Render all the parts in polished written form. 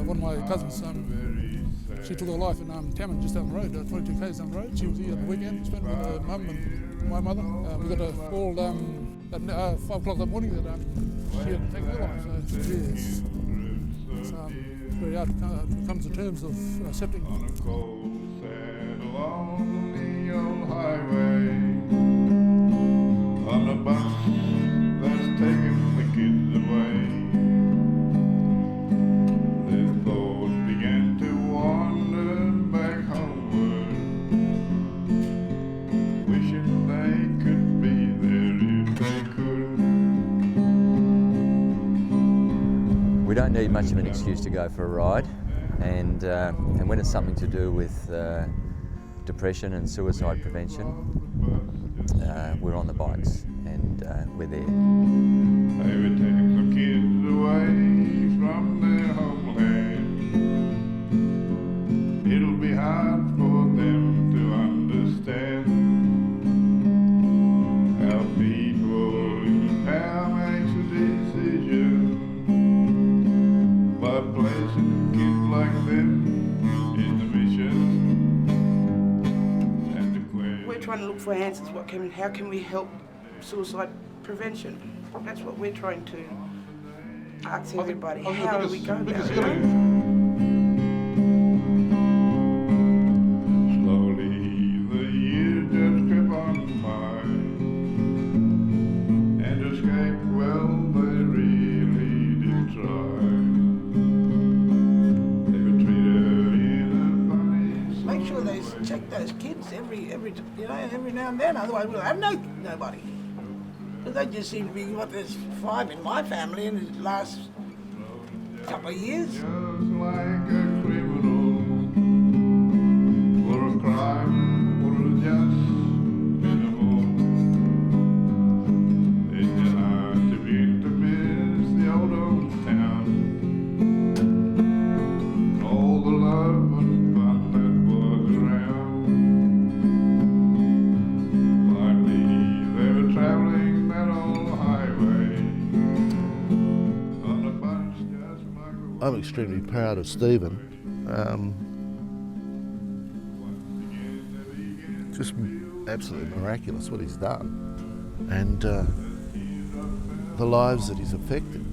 One of my cousins, she took her life in Tyne, just down the road, 22 k's down the road. She was here at the weekend, spent with her mum and my mother. We got a call at 5 o'clock that morning that she had taken her life. So it's very hard to come to terms of accepting. On a cold, sad, lonely old highway, on a bus that's taking the kids away. We don't need much of an excuse to go for a ride, and when it's something to do with depression and suicide prevention, we're on the bikes and we're there. They were taking some kids away from their homeland. It'll be hard for them to understand how people in power makes a decision. But placing kids like them is the mission and the quest. We're trying to look for answers. How can we help suicide prevention? That's what we're trying to ask everybody. How do we go about it? Slowly the years just creep on by, and escape, well, they really did try. Make sure they check those kids every now and then, otherwise we'll have nobody. Because they just seem to be, there's 5 in my family in the last couple of years. Just like a criminal, for a crime, for a just minimal. It's hard to begin to miss the old town, all the love and fun that was around. Finally, they were traveling that old highway on a bunch just like a... I'm extremely proud of Stephen. Just absolutely miraculous what he's done, and the lives that he's affected.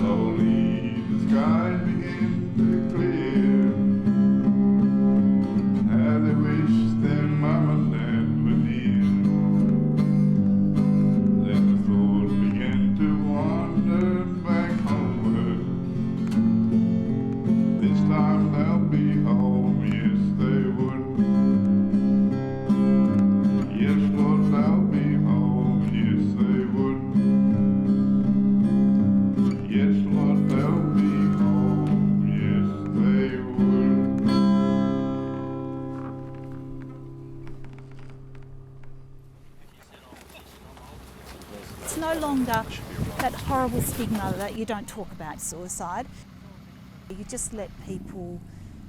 Slowly the skies begin to clear. How they wish their mom and dad were near. Then the thought began to wander back homeward. This time they'll be home, yes they would. Yes, Lord, they'll be home, yes they would. Yes, Lord, they'll be home, yes they would. It's no longer that horrible stigma that you don't talk about suicide. You just let people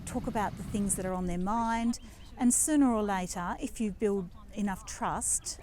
talk about the things that are on their mind, and sooner or later, if you build enough trust,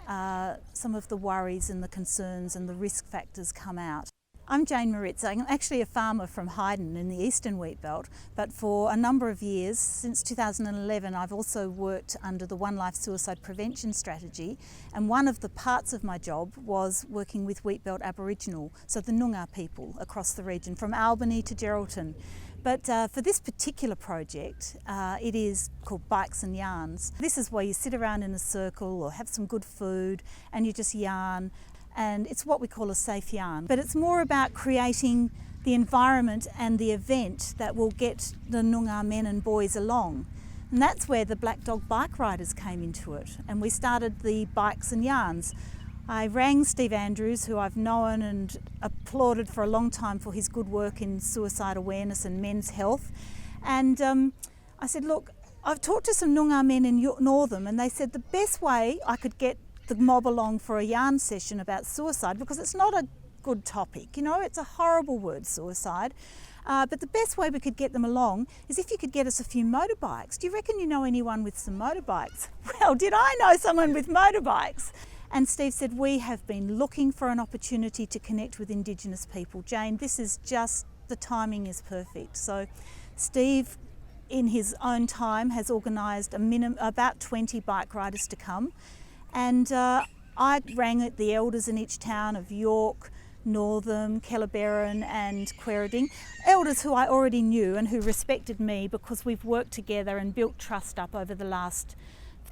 some of the worries and the concerns and the risk factors come out. I'm Jane Moritz. I'm actually a farmer from Tyne in the eastern Wheatbelt, but for a number of years, since 2011, I've also worked under the One Life Suicide Prevention Strategy, and one of the parts of my job was working with Wheatbelt Aboriginal, so the Noongar people across the region, from Albany to Geraldton. But for this particular project, it is called Bikes and Yarns. This is where you sit around in a circle or have some good food and you just yarn, and it's what we call a safe yarn. But it's more about creating the environment and the event that will get the Noongar men and boys along. And that's where the Black Dog Bike Riders came into it, and we started the Bikes and Yarns. I rang Steve Andrews, who I've known and applauded for a long time for his good work in suicide awareness and men's health. And I said, look, I've talked to some Noongar men in Northam, and they said the best way I could get the mob along for a yarn session about suicide, because it's not a good topic, you know, it's a horrible word, suicide, but the best way we could get them along is if you could get us a few motorbikes. Do you reckon you know anyone with some motorbikes? Well, did I know someone with motorbikes? And Steve said, we have been looking for an opportunity to connect with Indigenous people. Jane, this is just, the timing is perfect. So Steve, in his own time, has organised about 20 bike riders to come. And I rang the elders in each town of York, Northam, Kellerberrin and Quairading, elders who I already knew and who respected me because we've worked together and built trust up over the last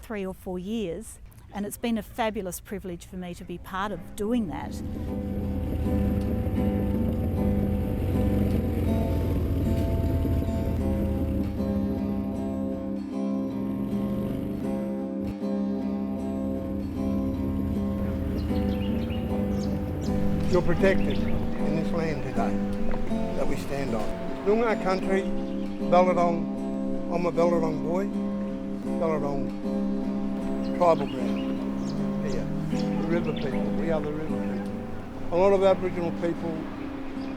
3 or 4 years. And it's been a fabulous privilege for me to be part of doing that. You're protected in this land today that we stand on. Noongar country, Belladong, I'm a Belladong boy, Belladong tribal ground here. The river people, we are the river people. A lot of Aboriginal people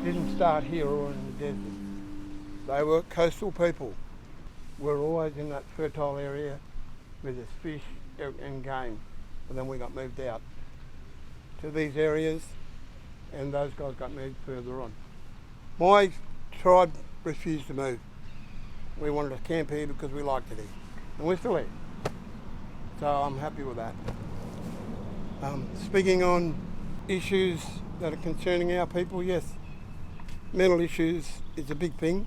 didn't start here or in the desert. They were coastal people. We're always in that fertile area with the fish and game, and then we got moved out to these areas, and those guys got moved further on. My tribe refused to move. We wanted to camp here because we liked it here, and we're still here. So I'm happy with that. Speaking on issues that are concerning our people, yes, mental issues is a big thing.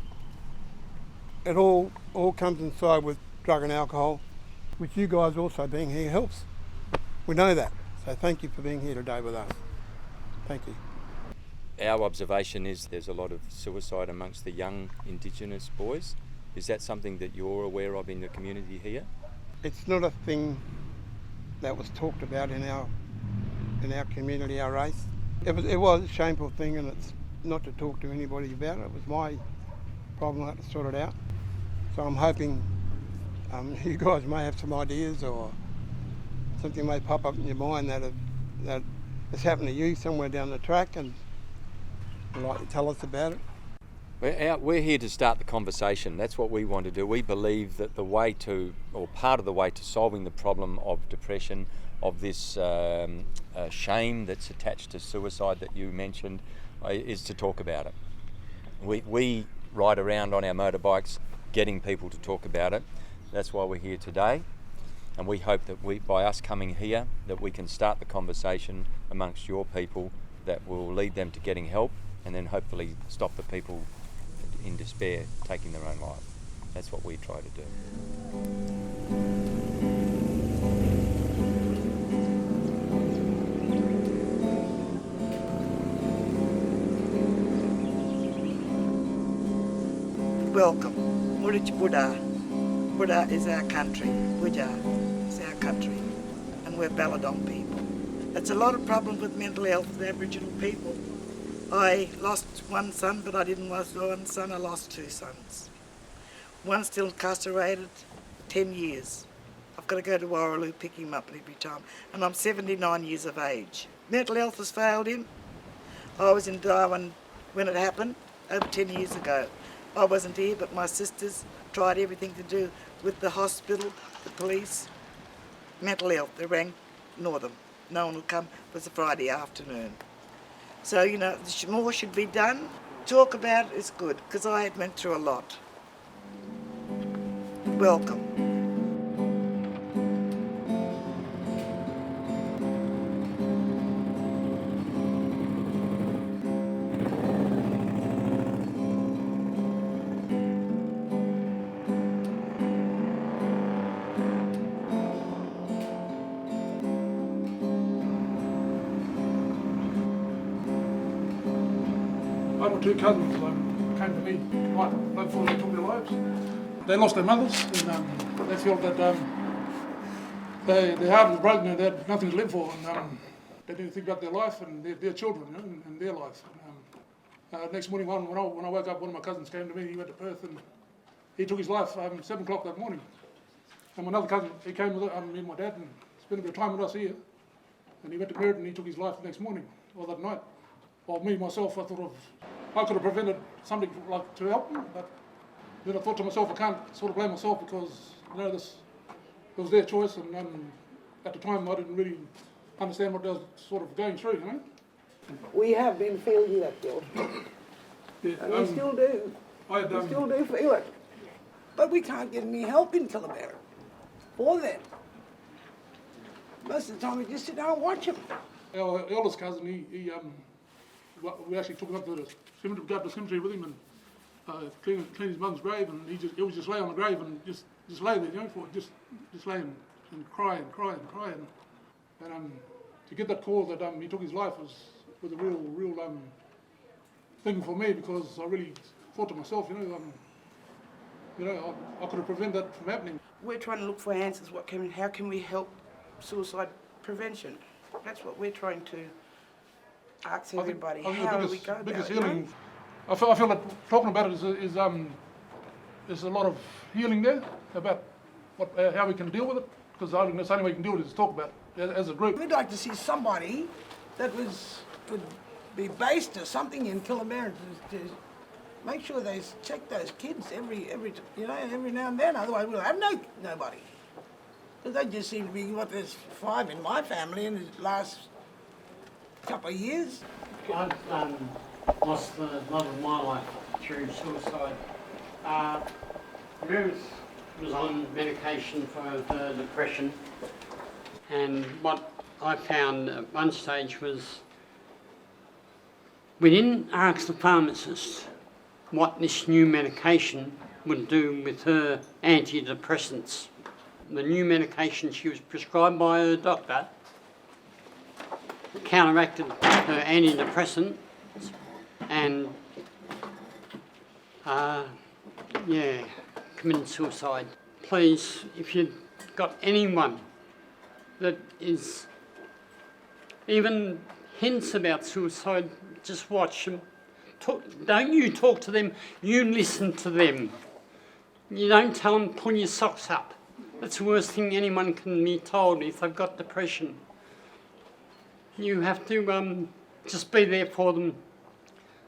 It all comes inside with drug and alcohol, which you guys also being here helps. We know that, so thank you for being here today with us. Thank you. Our observation is there's a lot of suicide amongst the young Indigenous boys. Is that something that you're aware of in the community here? It's not a thing that was talked about in our community, our race. It was a shameful thing, and it's not to talk to anybody about it. It was my problem. I had to sort it out. So I'm hoping you guys may have some ideas, or something may pop up in your mind that has happened to you somewhere down the track, and you'd like to tell us about it. We're here to start the conversation. That's what we want to do. We believe that the way to, or part of the way to solving the problem of depression, of this shame that's attached to suicide that you mentioned, is to talk about it. We ride around on our motorbikes getting people to talk about it. That's why we're here today. And we hope that by us coming here, that we can start the conversation amongst your people that will lead them to getting help, and then hopefully stop the people in despair taking their own life. That's what we try to do. Welcome. Murich Buddha. Buddha is our country. Buddha is our country. And we're Balladong people. It's a lot of problems with mental health with Aboriginal people. I lost one son, but I didn't lose one son, I lost 2 sons. One's still incarcerated, 10 years. I've got to go to Warraloo, pick him up every time. And I'm 79 years of age. Mental health has failed him. I was in Darwin when it happened, over 10 years ago. I wasn't here, but my sisters tried everything to do with the hospital, the police, mental health. They rang Northam. No one will come. It was a Friday afternoon. So, you know, more should be done. Talk about it is good, because I had went through a lot. Welcome. I've got 2 cousins came to me right before they took their lives. They lost their mothers, and they felt that their heart was broken and they had nothing to live for, and they didn't think about their life and their children, you know, and their life. Next morning, when I woke up, one of my cousins came to me. He went to Perth and he took his life 7 o'clock that morning. And my another cousin, he came with me and my dad and spent a bit of time with us here. And he went to bed and he took his life the next morning, or that night. Well, me, myself, I thought I could have prevented something like to help him, but then I thought to myself, I can't sort of blame myself because, you know, it was their choice, and at the time I didn't really understand what they was sort of going through, you know. We have been feeling that guilt, Yeah, and we still do. We still do feel it. But we can't get any help in Killamere for them. Most of the time we just sit down and watch them. Our eldest cousin, we actually took him up to the cemetery, go up to the cemetery with him and clean his mum's grave, and he would just lay on the grave and just lay there, you know, just lay and cry. And to get that call that he took his life was a real thing for me, because I really thought to myself, I could have prevented that from happening. We're trying to look for answers. How can we help suicide prevention? That's what we're trying to ask everybody. How do we go about it? Healing. I feel that talking about it is a lot of healing there about how we can deal with it, because I think that's the only way we can deal with it is talk about it as a group. We'd like to see somebody that could be based or something in Killamere to make sure they check those kids every now and then. Otherwise, we'll have nobody. Because they just seem to be there's 5 in my family in the last couple of years. I've lost the love of my life through suicide. Ruth was on medication for her depression, and what I found at one stage was we didn't ask the pharmacist what this new medication would do with her antidepressants. The new medication she was prescribed by her doctor counteracted her antidepressant and committed suicide. Please, if you've got anyone that is even hints about suicide, just watch them. Don't you talk to them, you listen to them. You don't tell them, pull your socks up. That's the worst thing anyone can be told if they've got depression. You have to just be there for them,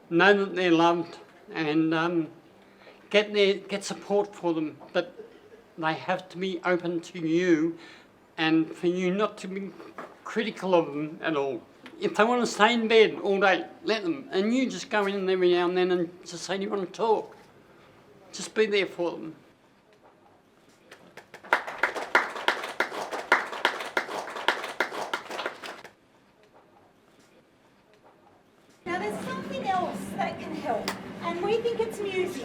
know that they're loved, and get support for them. But they have to be open to you, and for you not to be critical of them at all. If they want to stay in bed all day, let them. And you just go in every now and then and just say, do you want to talk? Just be there for them. Now there's something else that can help, and we think it's music.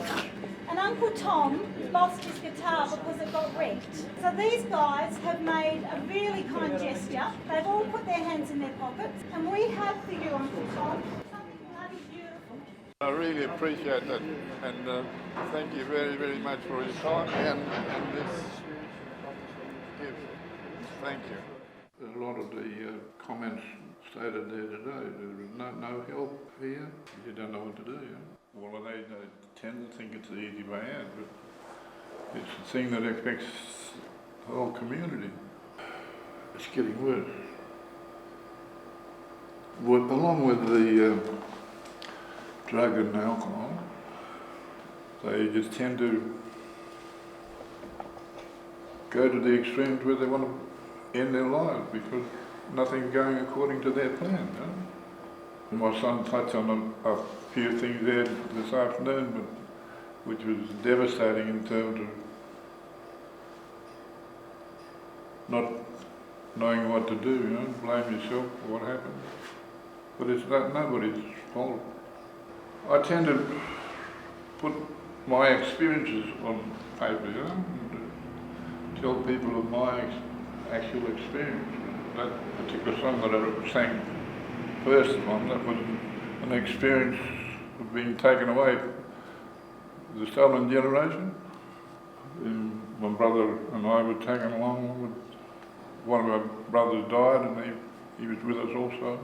And Uncle Tom lost his guitar because it got wrecked. So these guys have made a really kind gesture. They've all put their hands in their pockets, and we have for you, Uncle Tom, something bloody beautiful. I really appreciate that, and thank you very, very much for your time and this gift. Thank you. A lot of the comments stated there today, there is no help here. You don't know what to do. Well, they tend to think it's the easy way out, but it's the thing that affects the whole community. It's getting worse. Along with the drug and alcohol, they just tend to go to the extremes where they want to end their lives because nothing's going according to their plan. And my son touched on a few things there this afternoon, but which was devastating in terms of not knowing what to do, blame yourself for what happened. But it's nobody's fault. I tend to put my experiences on paper, and tell people of my actual experience. That particular song that I sang first on, that was an experience of being taken away, the stolen generation. And my brother and I were taken along with, one of our brothers died and he was with us also,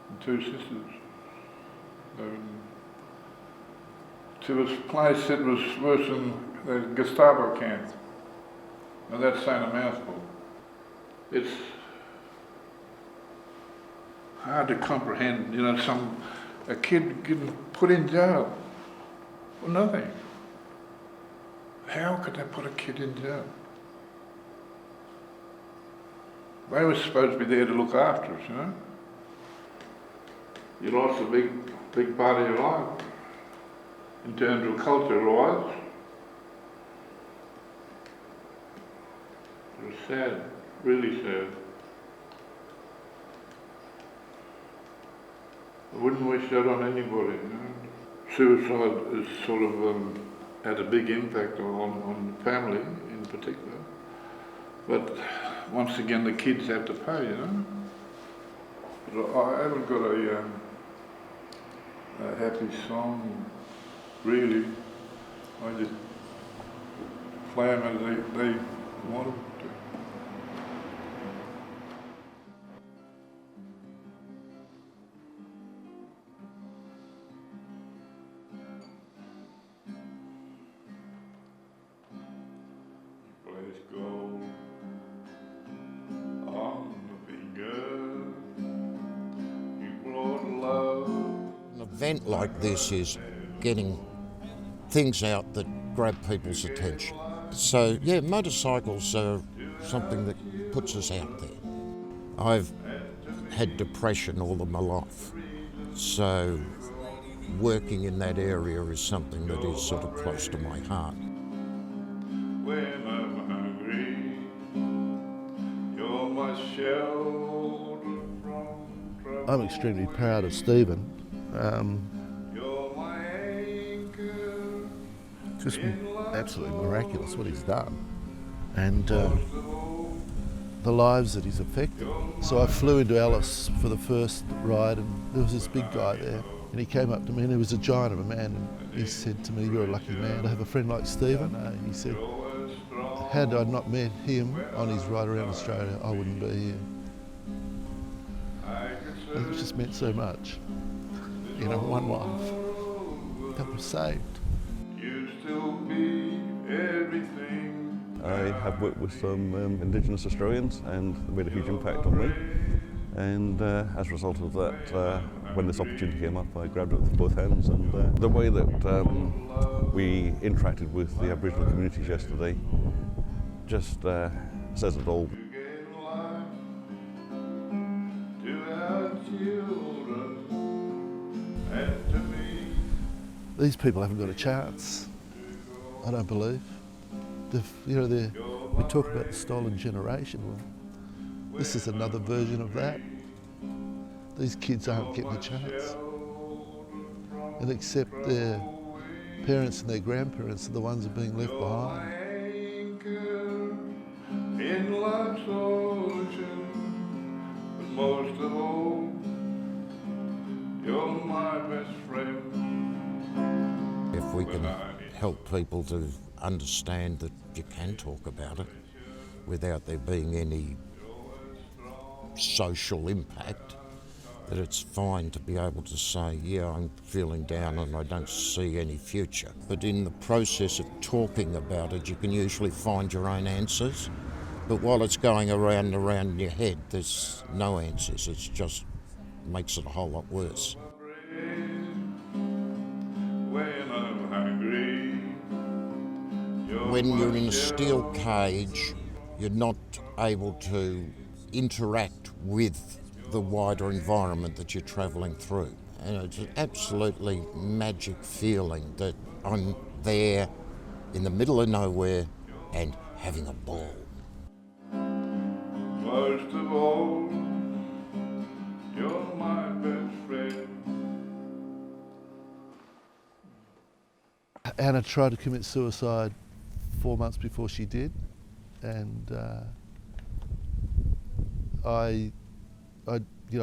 and 2 sisters. To a place that was worse than the Gestapo camp. Now that's saying a mouthful. It's hard to comprehend, you know, a kid getting put in jail for nothing. How could they put a kid in jail? They were supposed to be there to look after us, you know. You lost a big part of your life in terms of culture-wise. It was sad, really sad. I wouldn't wish that on anybody, you know. Suicide is sort of had a big impact on the family in particular. But once again, the kids have to pay, you know. But I haven't got a happy song, really. I just play them as they want them to. Let's go on the finger. You brought love. An event like this is getting things out that grab people's attention. So yeah, motorcycles are something that puts us out there. I've had depression all of my life, so working in that area is something that is sort of close to my heart. When I'm hungry, you're my shelter from trouble. I'm extremely proud of Stephen. You're my anchor. Just absolutely miraculous what he's done, and the lives that he's affected. So I flew into Alice for the first ride, and there was this big guy there, and he came up to me, and he was a giant of a man, and he said to me, "You're a lucky man to have a friend like Stephen." He said, "Had I not met him on his ride around Australia, I wouldn't be here." It just meant so much. You know, one life that was saved. You still be everything. I have worked with some Indigenous Australians, and they made a huge impact on me. And as a result of that, when this opportunity came up, I grabbed it with both hands. And the way that we interacted with the Aboriginal communities yesterday just says it all. These people haven't got a chance, I don't believe. We talk about the stolen generation. Well, this is another version of that. These kids aren't getting a chance. And except their parents and their grandparents are the ones that are being left behind. In love's ocean, but most of all, you're my best friend. If we can help people to understand that you can talk about it without there being any social impact, that it's fine to be able to say, yeah, I'm feeling down and I don't see any future. But in the process of talking about it, you can usually find your own answers. But while it's going around and around in your head, there's no answers. It just makes it a whole lot worse. When you're in a steel cage, you're not able to interact with the wider environment that you're travelling through. And it's an absolutely magic feeling that I'm there in the middle of nowhere and having a ball. Most of all, you're my best friend. Anna tried to commit suicide 4 months before she did, and I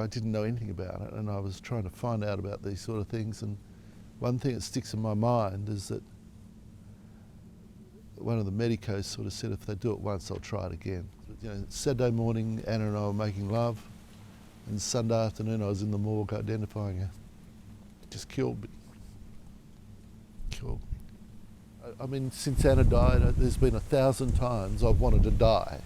didn't know anything about it, and I was trying to find out about these sort of things. And one thing that sticks in my mind is that one of the medicos sort of said, if they do it once, they'll try it again. You know, Saturday morning, Anna and I were making love, and Sunday afternoon, I was in the morgue identifying her. It just killed me. Killed me. I mean, since Anna died, there's been 1,000 times I've wanted to die.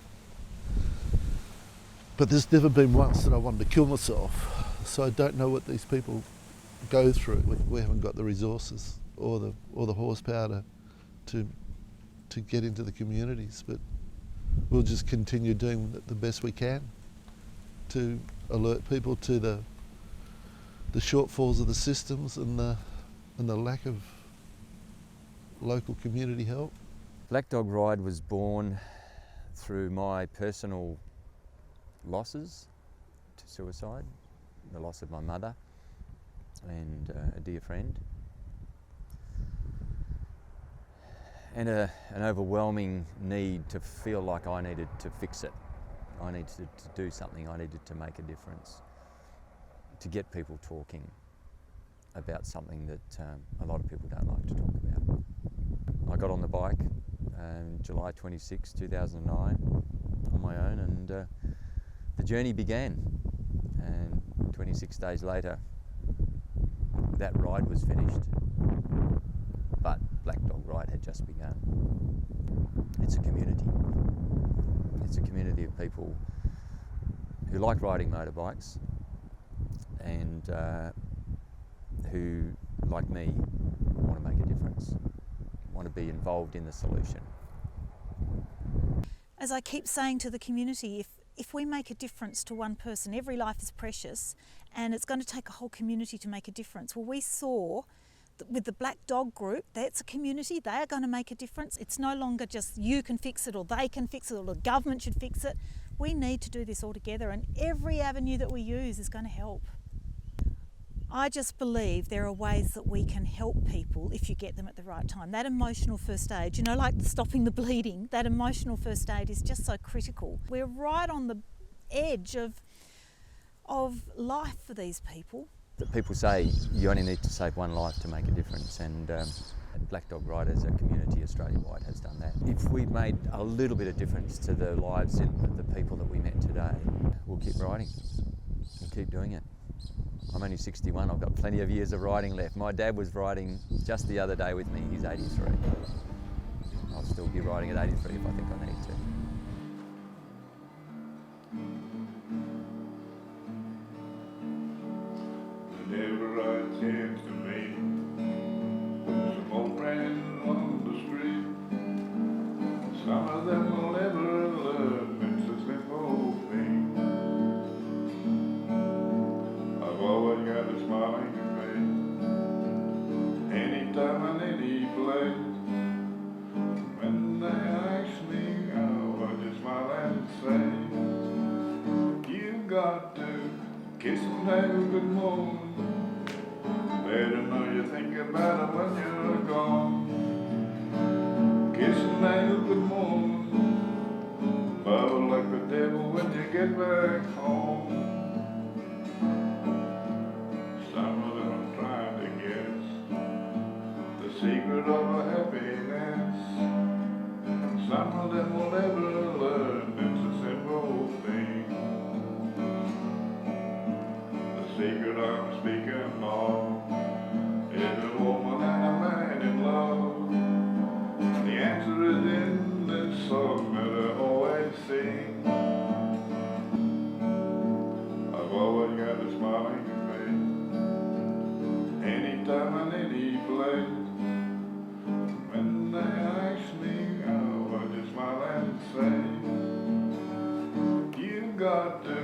But there's never been once that I wanted to kill myself. So I don't know what these people go through. We haven't got the resources or the horsepower to get into the communities, but we'll just continue doing the best we can to alert people to the shortfalls of the systems and the lack of local community help. Black Dog Ride was born through my personal losses to suicide, the loss of my mother and a dear friend, and an overwhelming need to feel like I needed to fix it. I needed to do something, I needed to make a difference, to get people talking about something that a lot of people don't like to talk about. I got on the bike July 26, 2009 on my own, and the journey began. And 26 days later, that ride was finished, but Black Dog Ride had just begun. It's a community. It's a community of people who like riding motorbikes and who, like me, want to make a difference, want to be involved in the solution. As I keep saying to the community, if we make a difference to one person, every life is precious, and it's going to take a whole community to make a difference. Well, we saw that with the Black Dog group, that's a community, they are going to make a difference. It's no longer just you can fix it or they can fix it or the government should fix it. We need to do this all together, and every avenue that we use is going to help. I just believe there are ways that we can help people if you get them at the right time. That emotional first aid, you know, like stopping the bleeding, that emotional first aid is just so critical. We're right on the edge of life for these people. People say you only need to save one life to make a difference, and Black Dog Ride as a community Australia-wide has done that. If we made a little bit of difference to the lives of the people that we met today, we'll keep riding. We'll keep doing it. I'm only 61, I've got plenty of years of riding left. My dad was riding just the other day with me, he's 83. I'll still be riding at 83 if I think I need to. Whenever I tend to meet some old friends on the street, some of them will never learn it's a simple thing. I've always got a smiling face, anytime and any place. When they ask me how, I just smile and say, you've got to kiss and say good morning. Let them know you think about it when you're gone. Kiss and say good morning. Bow like the devil when you get back home. Some of them are trying to guess the secret of a happiness. Some of them will never learn it's a simple thing. The secret I'm speaking of is a woman and a man in love. The answer is in this song that I always sing. I've always got a smiling face, anytime and any place. When they ask me how, I just smile and say, you've got to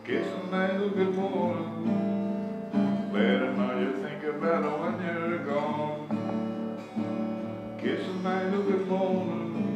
kiss and say good morning. Let them know you think about it when you're gone. Kiss and say good morning.